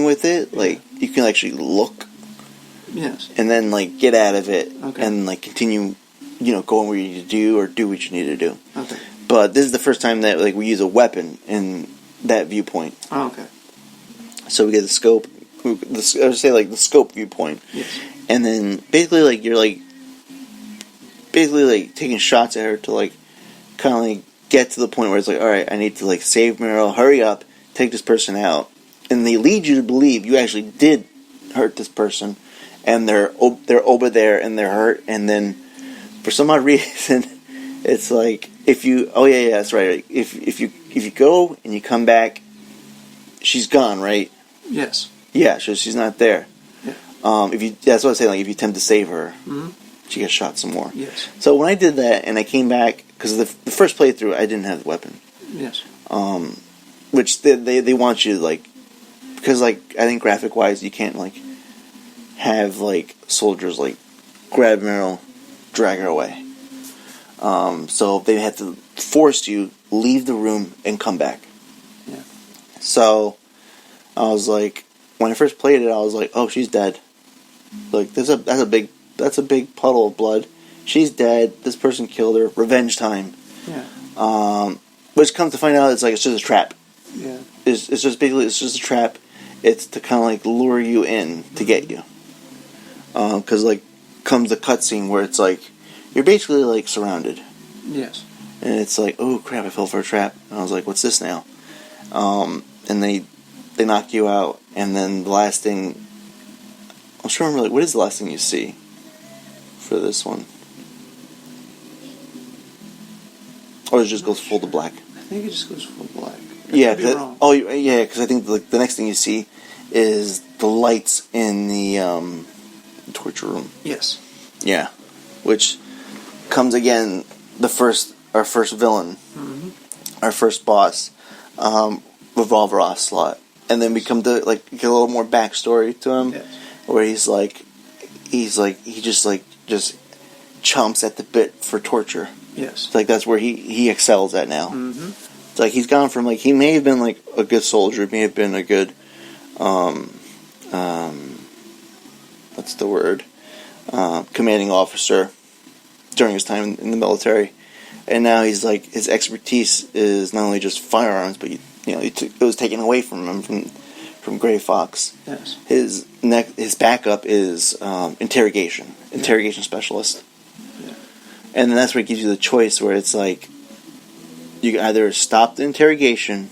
with it, like you can actually look, Yes. and then like get out of it, Okay. and like continue, going where you need to do or do what you need to do. Okay. But this is the first time that like we use a weapon in that viewpoint. Oh, okay. So we get the scope, I would say like the scope viewpoint, Yes. and then basically like you're like taking shots at her to like kind of like get to the point where it's like, all right, I need to like save Meryl, hurry up, take this person out, and they lead you to believe you actually did hurt this person, and they're over there and they're hurt, and then for some odd reason, it's like if you that's right, if you go and you come back, she's gone, right? Yes. Yeah, so she's not there. Yeah. That's what I'm saying. Like if you attempt to save her, Mm-hmm. she gets shot some more. Yes. So when I did that and I came back, because the first playthrough I didn't have the weapon. Yes. Which they want you to like, because like I think graphic wise you can't like have like soldiers like grab Meryl, drag her away. So they had to force you leave the room and come back. Yeah. So I was like, when I first played it, I was like, oh, she's dead. Like that's a big puddle of blood. She's dead. This person killed her. Revenge time. Yeah. Which comes to find out, it's just a trap. Yeah. It's just a trap. It's to kind of like lure you in to get you. Because like comes the cutscene where it's like you're basically like surrounded. Yes. And it's like, oh crap, I fell for a trap. And I was like, what's this now? And they knock you out, and then the last thing, I'm sure I'm really, what is the last thing you see for this one? Or it just goes full to black? I think it just goes full black. Yeah, Could be wrong. because I think the next thing you see is the lights in the torture room. Yes. Yeah, which comes again, our first villain, Mm-hmm. our first boss, Revolver Ocelot, and then we come to like get a little more backstory to him, Yes. where he just chomps at the bit for torture. Yes. It's like that's where he excels at now. Mm-hmm. It's like he's gone from like he may have been like a good soldier, may have been a good what's the word? Commanding officer during his time in the military, and now he's like his expertise is not only just firearms, but it was taken away from him from Gray Fox. Yes. His backup is interrogation specialist, Yeah. and then that's where it gives you the choice where it's like you can either stop the interrogation,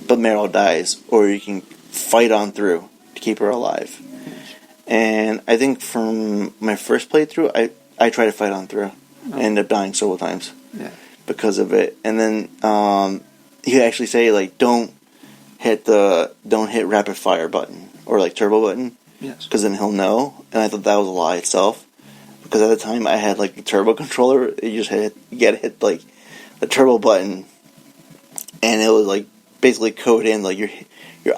but Meryl dies, or you can fight on through to keep her alive. And I think from my first playthrough, I tried to fight on through. I ended up dying several times Yeah. because of it. And then he actually say like don't hit rapid fire button or like turbo button, Yes. because then he'll know. And I thought that was a lie itself, because at the time I had like the turbo controller. You gotta hit like the turbo button, and it was like basically code in like you're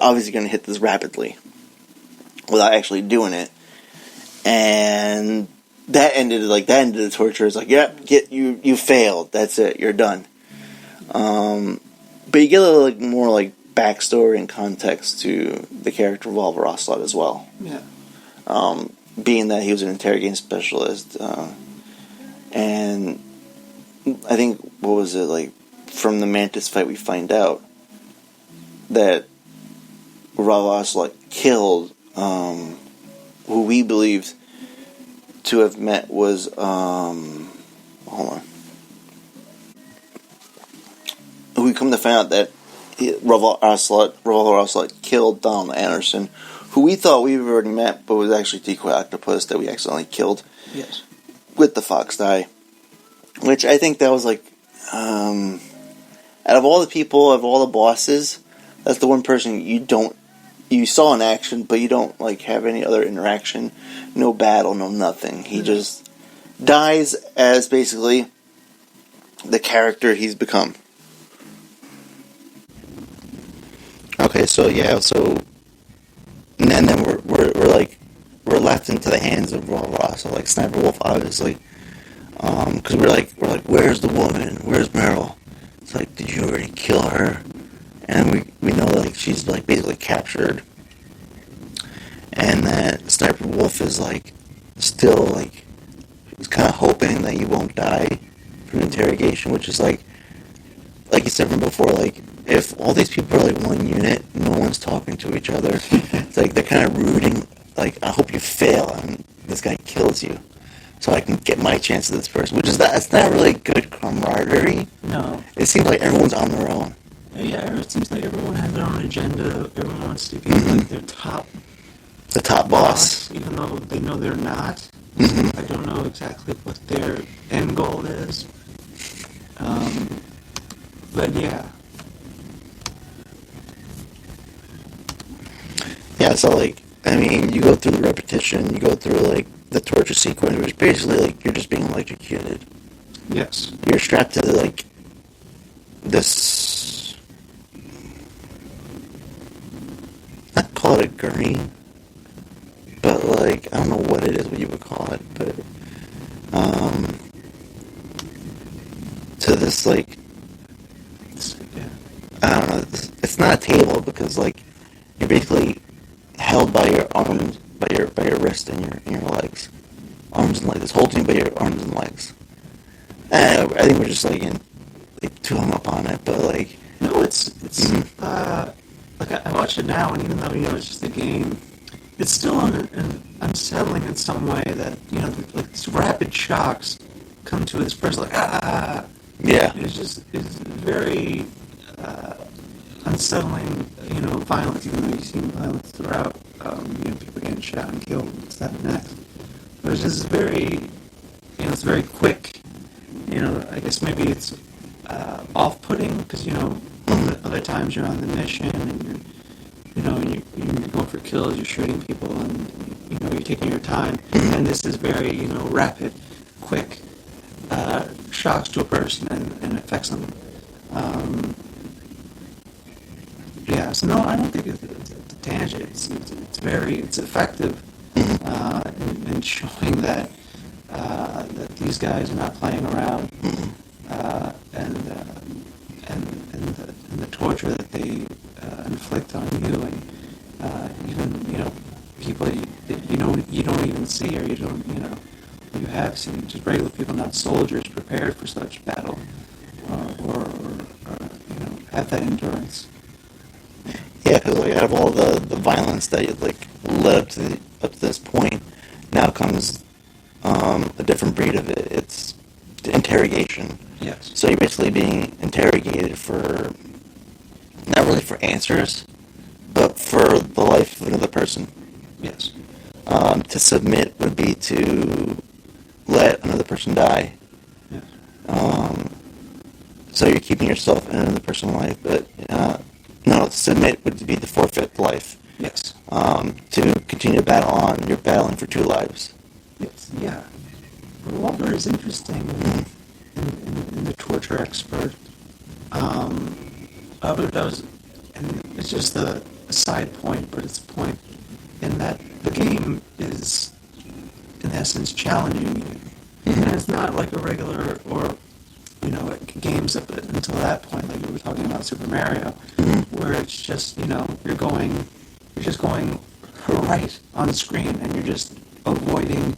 obviously gonna hit this rapidly without actually doing it, and that ended the torture. It's like, yep, you failed. That's it. You're done. But you get a little like more like backstory and context to the character Revolver Ocelot as well. Yeah. Being that he was an interrogation specialist, and I think what was it like from the Mantis fight we find out that Revolver Ocelot killed who we believed to have met was hold on. We come to find out that Revolver Ocelot killed Donald Anderson, who we thought we already met, but was actually Decoy Octopus that we accidentally killed. Yes. With the Fox die, which I think that was like, out of all the people, of all the bosses, that's the one person you saw in action, but you don't like have any other interaction, no battle, no nothing. He just dies as basically the character he's become. Okay, so and then we're left into the hands of Raw, so like Sniper Wolf, obviously, because we're like, where's the woman? Where's Meryl? like, did you already kill her? And we know, like, she's, like, basically captured and that Sniper Wolf is like still like he's kind of hoping that you won't die from interrogation, which is like you said from before, like if all these people are like one unit, no one's talking to each other. It's like they're kind of rooting. Like I hope you fail and this guy kills you, so I can get my chance at this person. Which is that's not really good camaraderie. No. It seems like everyone's on their own. Yeah, it seems like everyone has their own agenda. Everyone wants to be like their top The top boss. even though they know they're not. Mm-hmm. I don't know exactly what their end goal is. But yeah. Yeah, so like, I mean, you go through the repetition, you go through like the torture sequence, which basically like you're just being electrocuted. Yes. You're strapped to like this. I'd call it a gurney, but like I don't know what it is, what you would call it, but to this like Yeah. I don't know. It's not a table because like you're basically held by your arms, by your wrist and your legs, arms and legs. It's holding you by your arms and legs. I think we're just like too hung up on it, but like No, it's like I watch it now, and even though it's just a game, it's still unsettling in some way that like these rapid shocks come to this person like yeah, it's very unsettling, violence, even though you've seen violence throughout, people getting shot and killed, this, that, and next. But it's just very, it's very quick. I guess maybe it's off-putting because, other times you're on the mission and you're going for kills, you're shooting people, and, you're taking your time. And this is very, rapid, quick shocks to a person and affects them. Yeah, so no, I don't think it's a tangent. It's effective in showing that that these guys are not playing around, and the torture that they inflict on you, and even people that you don't even see, or you have seen, just regular people, not soldiers, prepared for such battle, or have that endurance. yeah, because like out of all the violence that like led up to this point, now comes a different breed of it. It's the interrogation. Yes. So you're basically being interrogated for not really for answers, but for the life of another person. Yes. To submit would be to let another person die. Yes. So you're keeping yourself in another person's life, but no, submit would be to forfeit life. Yes. To continue to battle on, you're battling for two lives. Yes. Yeah. Walter is interesting in the torture expert. Other does, and it's just a side point, but it's a point in that the game is, in essence, challenging you. And it's not like a regular or games up until that point, like we were talking about Super Mario, where it's just you're just going right on the screen, and you're just avoiding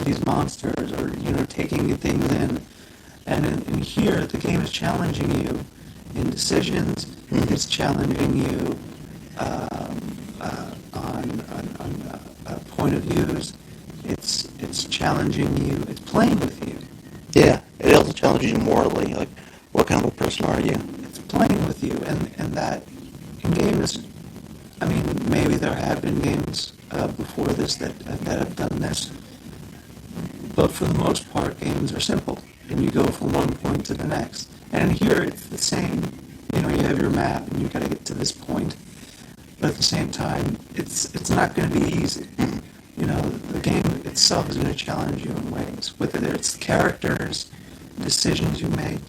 these monsters, or taking things in. And in here, the game is challenging you in decisions. It's challenging you on point of views. It's challenging you. It's playing with you. Yeah, it also challenges you morally. Like, what kind of a person are you? It's playing with you, and that in games. I mean, maybe there have been games before this that have done this, but for the most part, games are simple, and you go from one point to the next. And here, it's the same. You have your map, and you've got to get to this point. But at the same time, it's not going to be easy. The game itself is going to challenge you in ways, whether it's characters, decisions you make.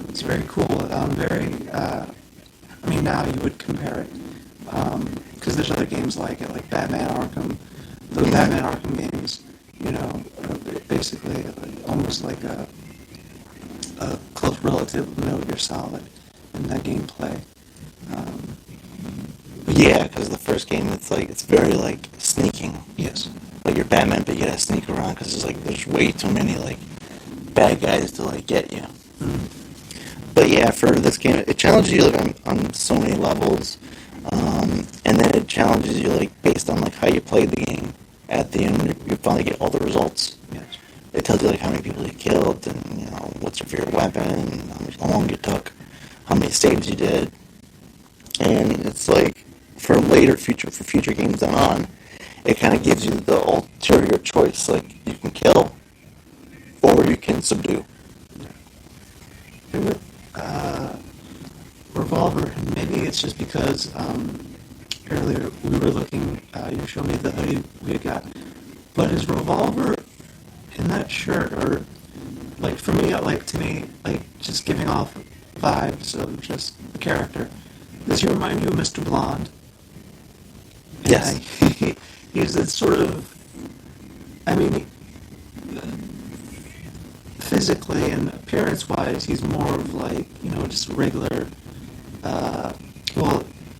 It's very cool. I mean, now you would compare it, because there's other games like it, like Batman Arkham. The Batman Arkham games, are basically almost like a close relative of Metal Gear Solid in that gameplay. Yeah, because the first game, it's very, sneaking. Yes. Like, you're Batman, but you gotta sneak around, because there's way too many, bad guys to, get you. But yeah, for this game, it challenges you, on so many levels. And then it challenges you, based on, how you played the game. At the end, you finally get all the results. Yes. It tells you, how many people you killed, and, what's your favorite weapon, how long you took, how many saves you did. And it's for future games on, it kind of gives you the ulterior choice. You can kill, or you can subdue. And with Revolver, maybe it's just because earlier we were looking, you showed me the hoodie we got, but is Revolver in that shirt, or for me, to me, just giving off vibes of just the character? Does he remind you of Mr. Blonde? Yes. He's this sort of, physically and appearance-wise, he's more of just a regular,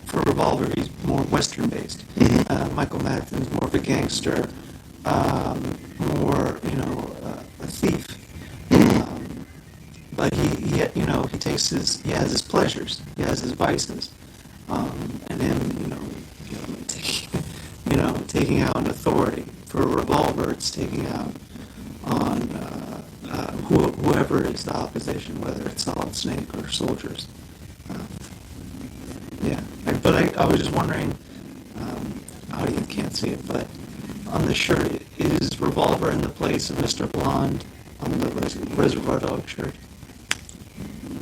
for Revolver, he's more Western-based. Mm-hmm. Michael Madsen's more of a gangster, more, a thief. But he has his pleasures, he has his vices, and then taking out an authority. For a Revolver, it's taking out on whoever is the opposition, whether it's Solid Snake or soldiers. But I was just wondering, audience can't see it, but on the shirt, is Revolver in the place of Mr. Blonde on the Reservoir Dogs shirt?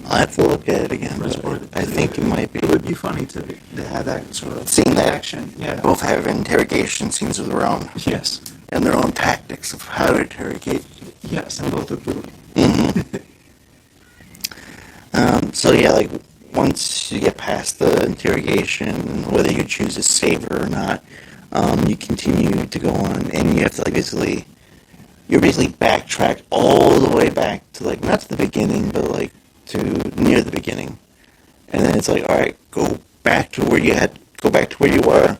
I'll have to look at it again, but I think it might be. It would be funny to have that sort of Seeing that action. Yeah. both have interrogation scenes of their own. Yes. And their own tactics of how to interrogate. Yes, and both are brutal. Mm-hmm. So yeah, once you get past the interrogation, whether you choose to save her or not, you continue to go on, and you have to you're basically backtrack all the way back to not to the beginning, but to near the beginning, and then it's all right, go back to where you were,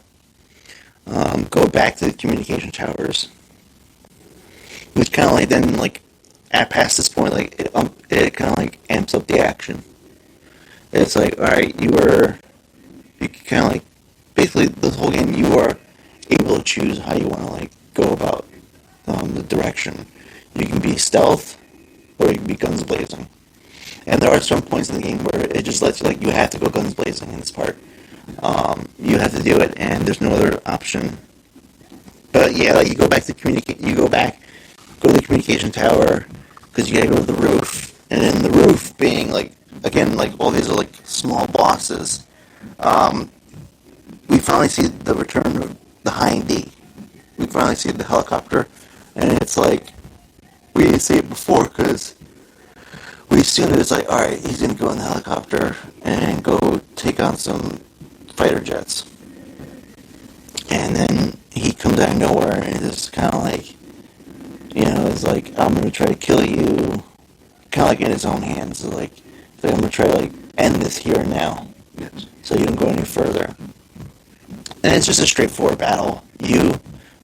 go back to the communication towers, which kind of then at past this point, it kind of amps up the action. It's all right, you kind of basically this whole game you are able to choose how you want to go about the direction. You can be stealth, or you can be guns blazing. And there are some points in the game where it just lets you you have to go guns blazing in this part. You have to do it, and there's no other option. But yeah, you go back to go to the communication tower, because you gotta go to the roof, and then the roof being again, all these are small bosses. We finally see the return of the Hind D. We finally see the helicopter, and it's we didn't see it before, because we assumed it's alright, he's gonna go in the helicopter and go take on some fighter jets. And then he comes out of nowhere, and it's kind of it's I'm gonna try to kill you, kind of in his own hands. So I'm gonna try to end this here and now, Yes. so you don't go any further. And it's just a straightforward battle. You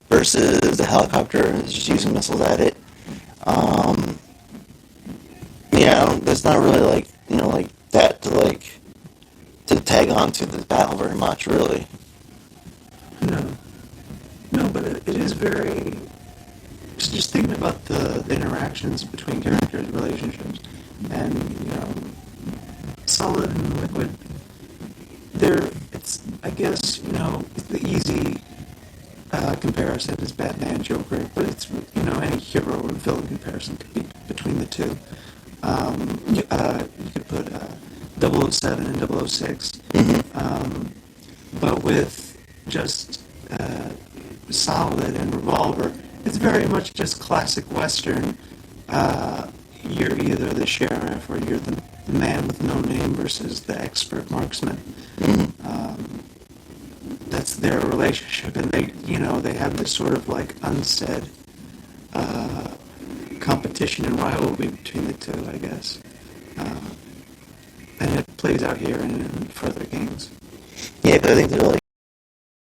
versus the helicopter is just using missiles at it. There's not really that to tag on to the battle very much, really. No, but it is very. Just thinking about the interactions between characters, relationships, and Solid and Liquid. It's the easy comparison is Batman, Joker, but it's any hero or villain comparison could be between the two. You could put 007 and 006, but with just Solid and Revolver, it's very much just classic Western. You're either the sheriff or you're the man with no name versus the expert marksman. That's their relationship, and they have this sort of unsaid competition and rivalry between the two, I guess. And it plays out here and in further games. Yeah, but I think they're